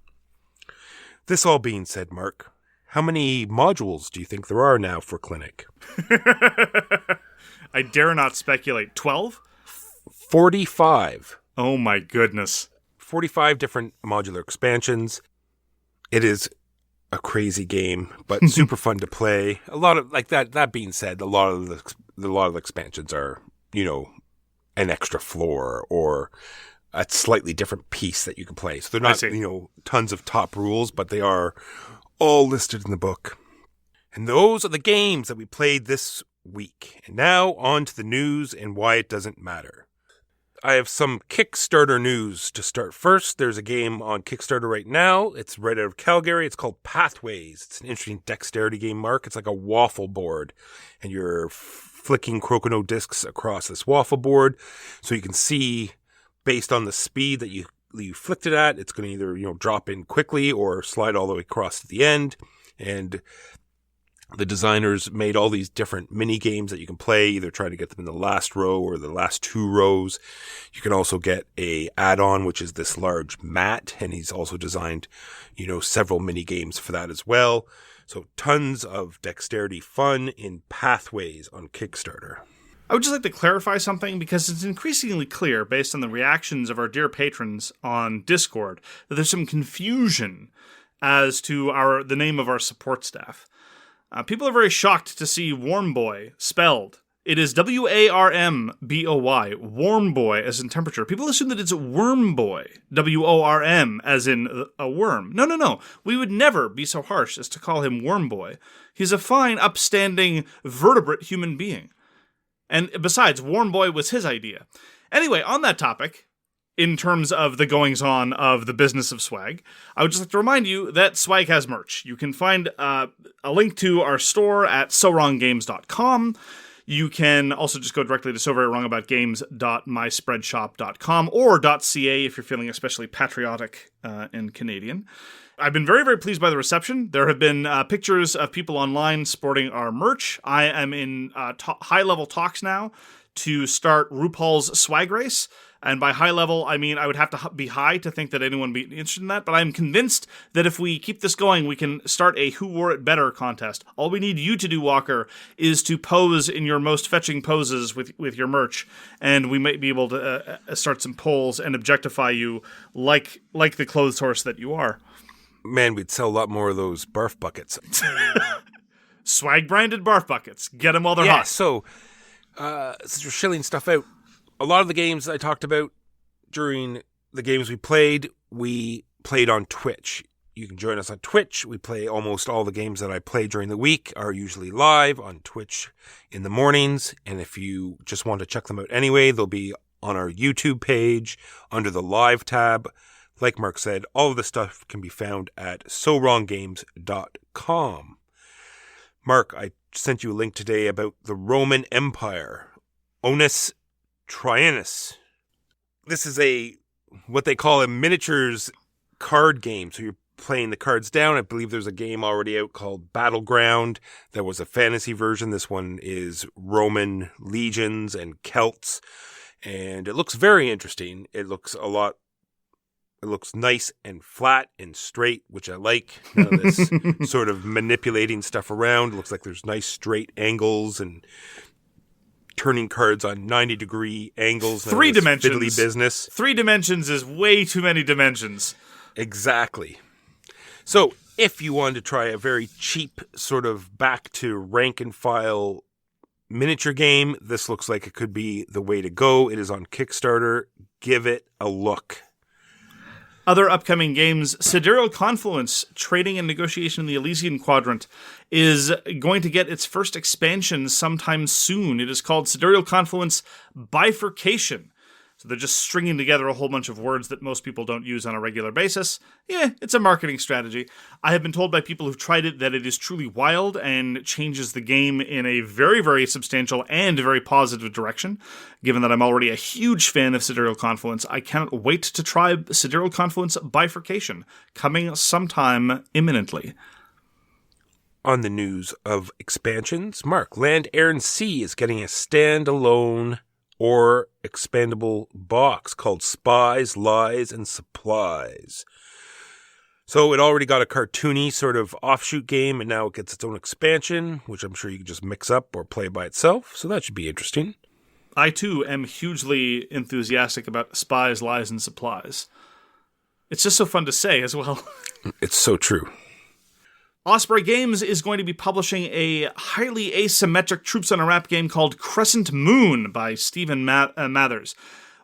This all being said, Mark, How many modules do you think there are now for Clinic? I dare not speculate. 12? 45. Oh my goodness. 45 different modular expansions. It is a crazy game, but super fun to play. A lot of like that. That being said, a lot of the expansions are, an extra floor or a slightly different piece that you can play. So they're not, tons of top rules, but they are all listed in the book. And those are the games that we played this week. And now on to the news and why it doesn't matter. I have some Kickstarter news to start. First, there's a game on Kickstarter right now. It's right out of Calgary. It's called Pathways. It's an interesting dexterity game, Mark. It's like a waffle board, and you're flicking crocono discs across this waffle board. So you can see, based on the speed that you flicked it at, it's going to either, drop in quickly or slide all the way across to the end. And the designers made all these different mini games that you can play, either trying to get them in the last row or the last two rows. You can also get a add-on, which is this large mat, and he's also designed, several mini games for that as well. So tons of dexterity fun in Pathways on Kickstarter. I would just like to clarify something, because it's increasingly clear, based on the reactions of our dear patrons on Discord, that there's some confusion as to the name of our support staff. People are very shocked to see Warmboy spelled. It is Warmboy, Warmboy as in temperature. People assume that it's Wormboy, Worm as in a worm. No. We would never be so harsh as to call him Wormboy. He's a fine, upstanding, vertebrate human being. And besides, Warmboy was his idea. Anyway, on that topic, in terms of the goings-on of the business of Swag, I would just like to remind you that Swag has merch. You can find a link to our store at sowronggames.com. You can also just go directly to soverywrongaboutgames.myspreadshop.com or .ca if you're feeling especially patriotic and Canadian. I've been very, very pleased by the reception. There have been pictures of people online sporting our merch. I am in high-level talks now to start RuPaul's Swag Race. And by high level, I mean I would have to be high to think that anyone would be interested in that. But I'm convinced that if we keep this going, we can start a Who Wore It Better contest. All we need you to do, Walker, is to pose in your most fetching poses with your merch. And we might be able to start some polls and objectify you like the clothes horse that you are. Man, we'd sell a lot more of those barf buckets. Swag-branded barf buckets. Get them while they're hot. So since we're shilling stuff out, a lot of the games I talked about during the games we played on Twitch. You can join us on Twitch. We play almost all the games that I play during the week are usually live on Twitch in the mornings. And if you just want to check them out anyway, they'll be on our YouTube page under the live tab. Like Mark said, all of the stuff can be found at sowronggames.com. Mark, I sent you a link today about the Roman Empire. Onus Triennis. This is what they call a miniatures card game. So you're playing the cards down. I believe there's a game already out called Battleground. That was a fantasy version. This one is Roman legions and Celts. And it looks very interesting. It looks nice and flat and straight, which I like. None of this sort of manipulating stuff around. It looks like there's nice straight angles and turning cards on 90-degree angles. 3 dimensions. Fiddly business. 3 dimensions is way too many dimensions. Exactly. So if you wanted to try a very cheap sort of back to rank and file miniature game, this looks like it could be the way to go. It is on Kickstarter. Give it a look. Other upcoming games, Sidereal Confluence, Trading and Negotiation in the Elysian Quadrant, is going to get its first expansion sometime soon. It is called Sidereal Confluence Bifurcation. So they're just stringing together a whole bunch of words that most people don't use on a regular basis. Yeah, it's a marketing strategy. I have been told by people who've tried it that it is truly wild and changes the game in a very, very substantial and very positive direction. Given that I'm already a huge fan of Sidereal Confluence, I cannot wait to try Sidereal Confluence Bifurcation, coming sometime imminently. On the news of expansions, Mark, Land, Air, and Sea is getting a standalone or expandable box called Spies, Lies, and Supplies. So it already got a cartoony sort of offshoot game, and now it gets its own expansion, which I'm sure you can just mix up or play by itself. So that should be interesting. I, too, am hugely enthusiastic about Spies, Lies, and Supplies. It's just so fun to say as well. It's so true. Osprey Games is going to be publishing a highly asymmetric Troops on a Wrap game called Crescent Moon by Stephen Mathers.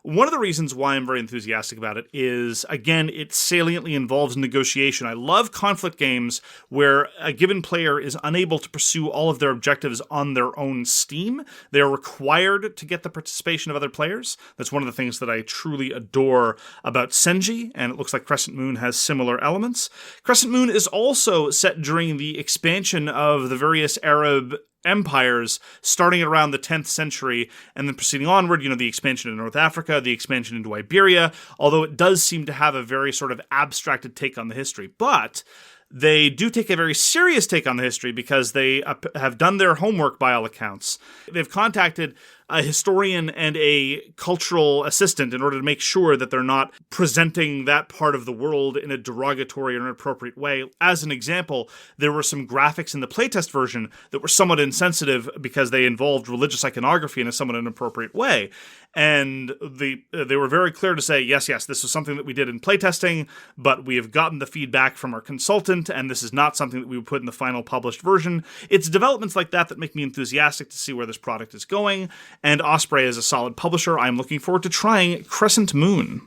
One of the reasons why I'm very enthusiastic about it is, again, it saliently involves negotiation. I love conflict games where a given player is unable to pursue all of their objectives on their own steam. They are required to get the participation of other players. That's one of the things that I truly adore about Senji, and it looks like Crescent Moon has similar elements. Crescent Moon is also set during the expansion of the various Arab empires starting at around the 10th century and then proceeding onward, the expansion into North Africa, the expansion into Iberia, although it does seem to have a very sort of abstracted take on the history. But they do take a very serious take on the history because they have done their homework by all accounts. They've contacted a historian and a cultural assistant in order to make sure that they're not presenting that part of the world in a derogatory or inappropriate way. As an example, there were some graphics in the playtest version that were somewhat insensitive because they involved religious iconography in a somewhat inappropriate way. And they were very clear to say, yes, this was something that we did in playtesting, but we have gotten the feedback from our consultant, and this is not something that we would put in the final published version. It's developments like that make me enthusiastic to see where this product is going. And Osprey is a solid publisher. I'm looking forward to trying Crescent Moon.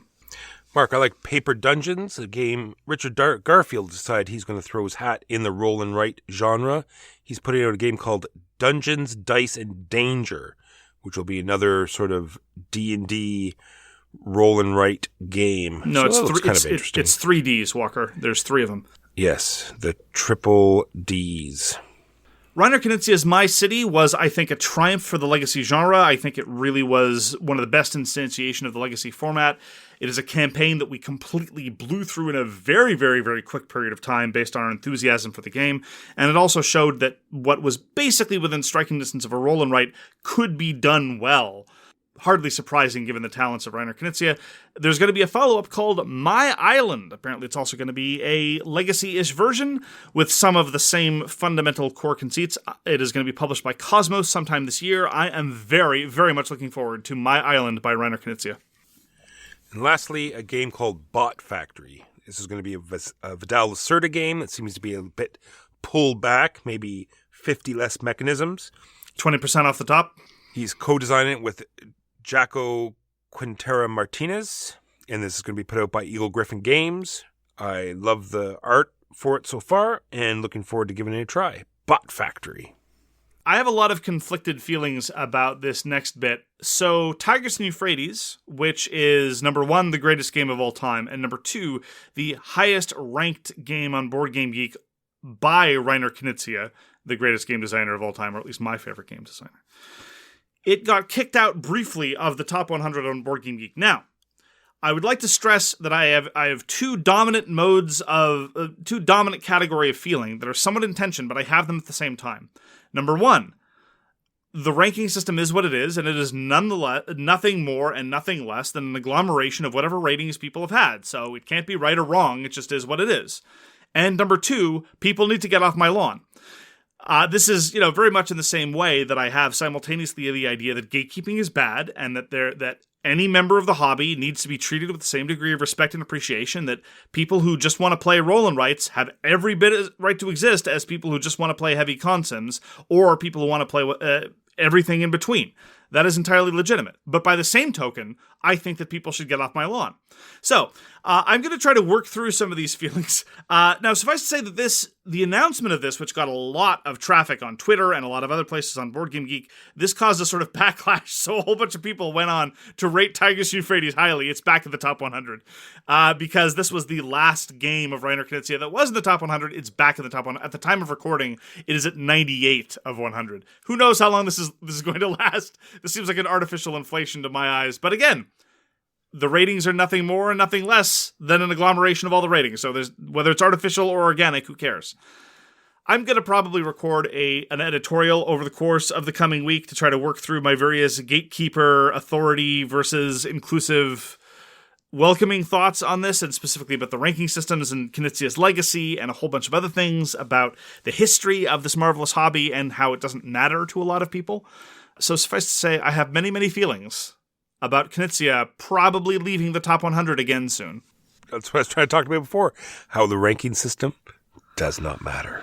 Mark, I like Paper Dungeons, a game Richard Garfield decided he's going to throw his hat in the roll and write genre. He's putting out a game called Dungeons, Dice, and Danger, which will be another sort of D&D roll and write game. No, so it's 3 Ds, Walker. There's 3 of them. Yes, the triple Ds. Reiner Knizia's My City was, I think, a triumph for the Legacy genre. I think it really was one of the best instantiation of the Legacy format. It is a campaign that we completely blew through in a very, very, very quick period of time based on our enthusiasm for the game. And it also showed that what was basically within striking distance of a roll and write could be done well. Hardly surprising given the talents of Reiner Knizia. There's going to be a follow-up called My Island. Apparently it's also going to be a Legacy-ish version with some of the same fundamental core conceits. It is going to be published by KOSMOS sometime this year. I am very, very much looking forward to My Island by Reiner Knizia. And lastly, a game called Bot Factory. This is going to be a Vidal Lacerda game that seems to be a bit pulled back, maybe 50 less mechanisms. 20% off the top. He's co-designing it with Jaco Quintera Martinez, and this is going to be put out by Eagle Griffin Games. I love the art for it so far, and looking forward to giving it a try. Bot Factory. I have a lot of conflicted feelings about this next bit. So, Tigris and Euphrates, which is number 1, the greatest game of all time, and number 2, the highest ranked game on Board Game Geek by Reiner Knizia, the greatest game designer of all time, or at least my favorite game designer. It got kicked out briefly of the top 100 on Board Game Geek. Now, I would like to stress that I have 2 dominant modes of 2 dominant category of feeling that are somewhat in tension, but I have them at the same time. Number 1, the ranking system is what it is, and it is nonetheless nothing more and nothing less than an agglomeration of whatever ratings people have had. So it can't be right or wrong; it just is what it is. And number 2, people need to get off my lawn. This is, very much in the same way that I have simultaneously the idea that gatekeeping is bad and that any member of the hobby needs to be treated with the same degree of respect and appreciation, that people who just want to play roll and writes have every bit of right to exist as people who just want to play heavy consims or people who want to play everything in between. That is entirely legitimate. But by the same token, I think that people should get off my lawn. So, I'm going to try to work through some of these feelings. Now, suffice to say that the announcement of this, which got a lot of traffic on Twitter and a lot of other places on Board Game Geek, this caused a sort of backlash. So a whole bunch of people went on to rate Tigris Euphrates highly. It's back in the top 100. Because this was the last game of Reiner Knizia that was in the top 100. It's back in the top 100. At the time of recording, it is at 98 of 100. Who knows how long this is going to last? This seems like an artificial inflation to my eyes. But again, the ratings are nothing more and nothing less than an agglomeration of all the ratings. So whether it's artificial or organic, who cares? I'm going to probably record an editorial over the course of the coming week to try to work through my various gatekeeper, authority versus inclusive welcoming thoughts on this, and specifically about the ranking systems and Knizia's legacy and a whole bunch of other things about the history of this marvelous hobby and how it doesn't matter to a lot of people. So suffice to say, I have many, many feelings about Knizia probably leaving the top 100 again soon. That's what I was trying to talk about before. How the ranking system does not matter.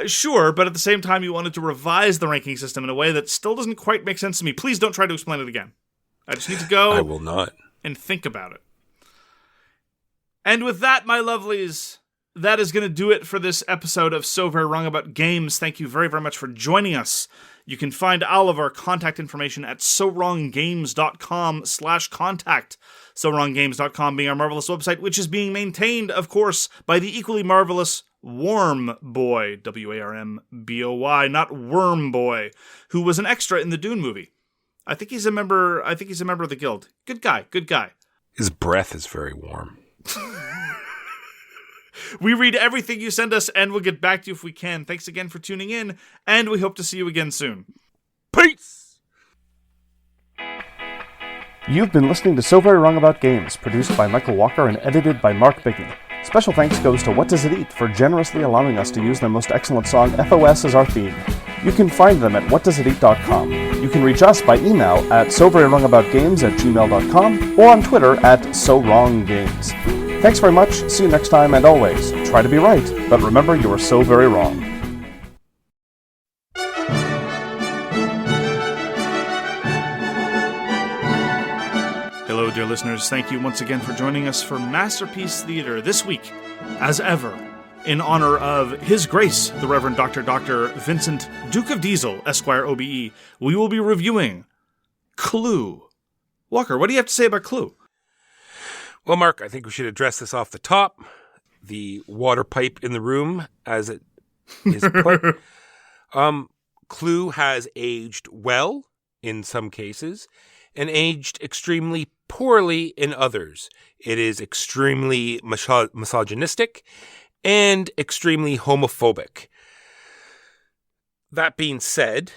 Sure, but at the same time, you wanted to revise the ranking system in a way that still doesn't quite make sense to me. Please don't try to explain it again. I just need to go. I will not. And think about it. And with that, my lovelies, that is going to do it for this episode of So Very Wrong About Games. Thank you very, very much for joining us. You can find all of our contact information at sowronggames.com/contact. sowronggames.com being our marvelous website, which is being maintained, of course, by the equally marvelous Worm Boy, WARMBOY, not Worm Boy, who was an extra in the Dune movie. I think he's a member of the guild. Good guy. His breath is very warm. We read everything you send us, and we'll get back to you if we can. Thanks again for tuning in, and we hope to see you again soon. Peace! You've been listening to So Very Wrong About Games, produced by Michael Walker and edited by Mark Bigney. Special thanks goes to What Does It Eat for generously allowing us to use their most excellent song, FOS, as our theme. You can find them at whatdoesiteat.com. You can reach us by email at soverywrongaboutgames@gmail.com or on Twitter at SoWrongGames. Thanks very much, see you next time, and always, try to be right, but remember you are so very wrong. Hello, dear listeners. Thank you once again for joining us for Masterpiece Theater this week, as ever, in honor of His Grace, the Reverend Dr. Vincent, Duke of Diesel, Esquire OBE. We will be reviewing Clue. Walker, what do you have to say about Clue? Well, Mark, I think we should address this off the top. The water pipe in the room, as it is put. Clue has aged well in some cases and aged extremely poorly in others. It is extremely misogynistic and extremely homophobic. That being said,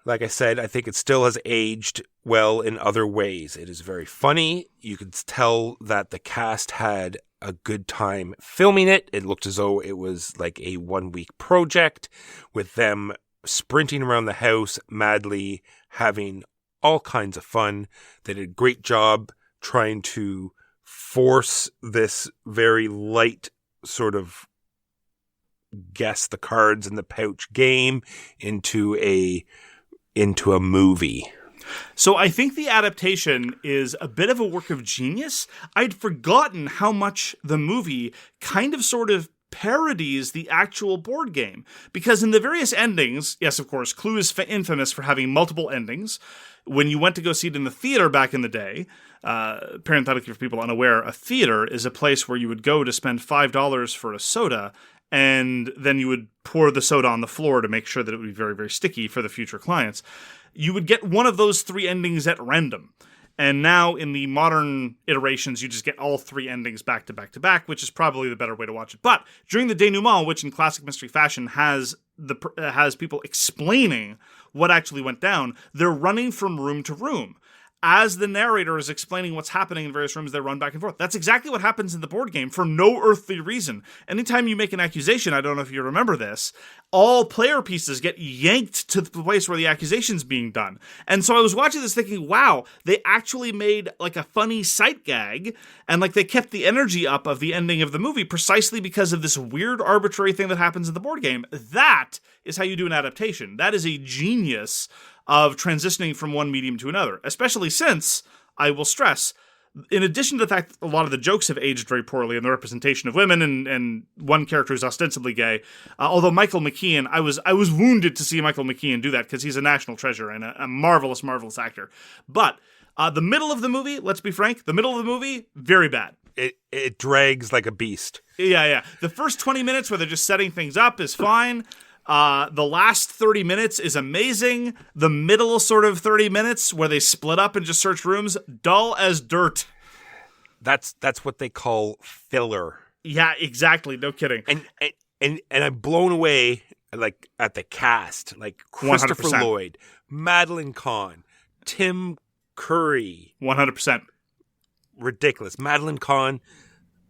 like I said, I think it still has aged well in other ways. It is very funny. You can tell that the cast had a good time filming it. It looked as though it was like a 1-week project with them sprinting around the house madly, having all kinds of fun. They did a great job trying to force this very light sort of guess the cards in the pouch game into a movie. So I think the adaptation is a bit of a work of genius. I'd forgotten how much the movie kind of sort of parodies the actual board game. Because in the various endings, yes, of course, Clue is infamous for having multiple endings. When you went to go see it in the theater back in the day, parenthetically for people unaware, a theater is a place where you would go to spend $5 for a soda, and then you would pour the soda on the floor to make sure that it would be very, very sticky for the future clients. You would get one of those 3 endings at random. And now in the modern iterations, you just get all 3 endings back to back to back, which is probably the better way to watch it. But during the denouement, which in classic mystery fashion has people explaining what actually went down, they're running from room to room. As the narrator is explaining what's happening in various rooms, they run back and forth. That's exactly what happens in the board game for no earthly reason. Anytime you make an accusation, I don't know if you remember this, all player pieces get yanked to the place where the accusation's being done. And so I was watching this thinking, wow, they actually made like a funny sight gag, and like they kept the energy up of the ending of the movie precisely because of this weird arbitrary thing that happens in the board game. That is how you do an adaptation. That is a genius of transitioning from one medium to another, especially since, I will stress, in addition to the fact that a lot of the jokes have aged very poorly in the representation of women, and one character is ostensibly gay, although Michael McKean, I was wounded to see Michael McKean do that because he's a national treasure and a marvelous, marvelous actor. But the middle of the movie, let's be frank, the middle of the movie, very bad. It drags like a beast. Yeah. The first 20 minutes where they're just setting things up is fine. The last 30 minutes is amazing. The middle sort of 30 minutes where they split up and just search rooms, dull as dirt. That's what they call filler. Yeah, exactly. No kidding. And I'm blown away like at the cast, like Christopher 100%. Lloyd, Madeline Kahn, Tim Curry. 100%. Ridiculous. Madeline Kahn,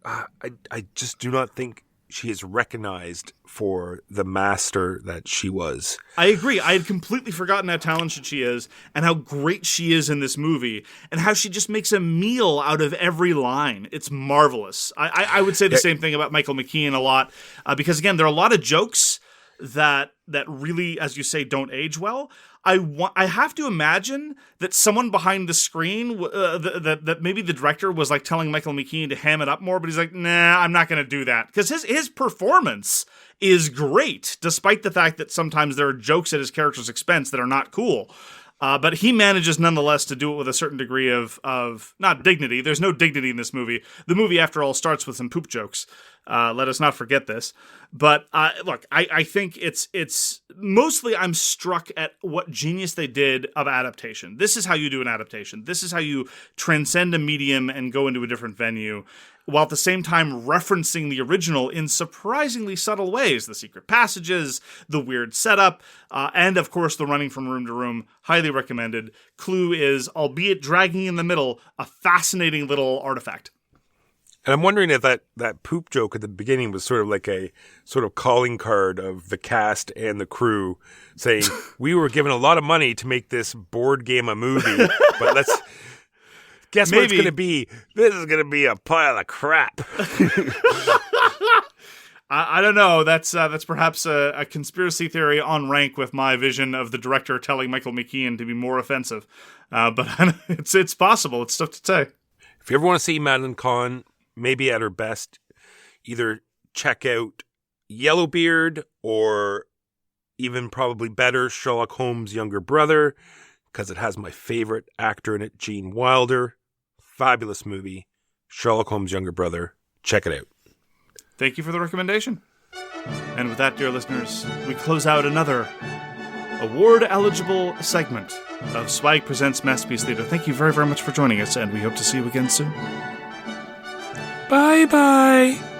I just do not think she is recognized for the master that she was. I agree. I had completely forgotten how talented she is and how great she is in this movie and how she just makes a meal out of every line. It's marvelous. I would say the same thing about Michael McKean a lot because, again, there are a lot of jokes that really, as you say, don't age well. I have to imagine that someone behind the screen, that maybe the director was like telling Michael McKean to ham it up more, but he's like, nah, I'm not going to do that. Because his performance is great, despite the fact that sometimes there are jokes at his character's expense that are not cool. But he manages nonetheless to do it with a certain degree of not dignity. There's no dignity in this movie. The movie, after all, starts with some poop jokes. Let us not forget this. But look, I think it's mostly I'm struck at what genius they did of adaptation. This is how you do an adaptation. This is how you transcend a medium and go into a different venue, while at the same time referencing the original in surprisingly subtle ways. The secret passages, the weird setup, and of course the running from room to room. Highly recommended. Clue is, albeit dragging in the middle, a fascinating little artifact. And I'm wondering if that poop joke at the beginning was sort of like a sort of calling card of the cast and the crew saying, we were given a lot of money to make this board game a movie, but let's... Guess what it's going to be? This is going to be a pile of crap. I don't know. That's perhaps a conspiracy theory on rank with my vision of the director telling Michael McKean to be more offensive. But it's possible. It's tough to say. If you ever want to see Madeline Kahn, maybe at her best, either check out Yellowbeard or even probably better, Sherlock Holmes' younger brother, because it has my favorite actor in it, Gene Wilder. Fabulous movie, Sherlock Holmes' younger brother. Check it out. Thank you for the recommendation. And with that, dear listeners, we close out another award-eligible segment of SWAG Presents Masterpiece Theater. Thank you very, very much for joining us, and we hope to see you again soon. Bye-bye.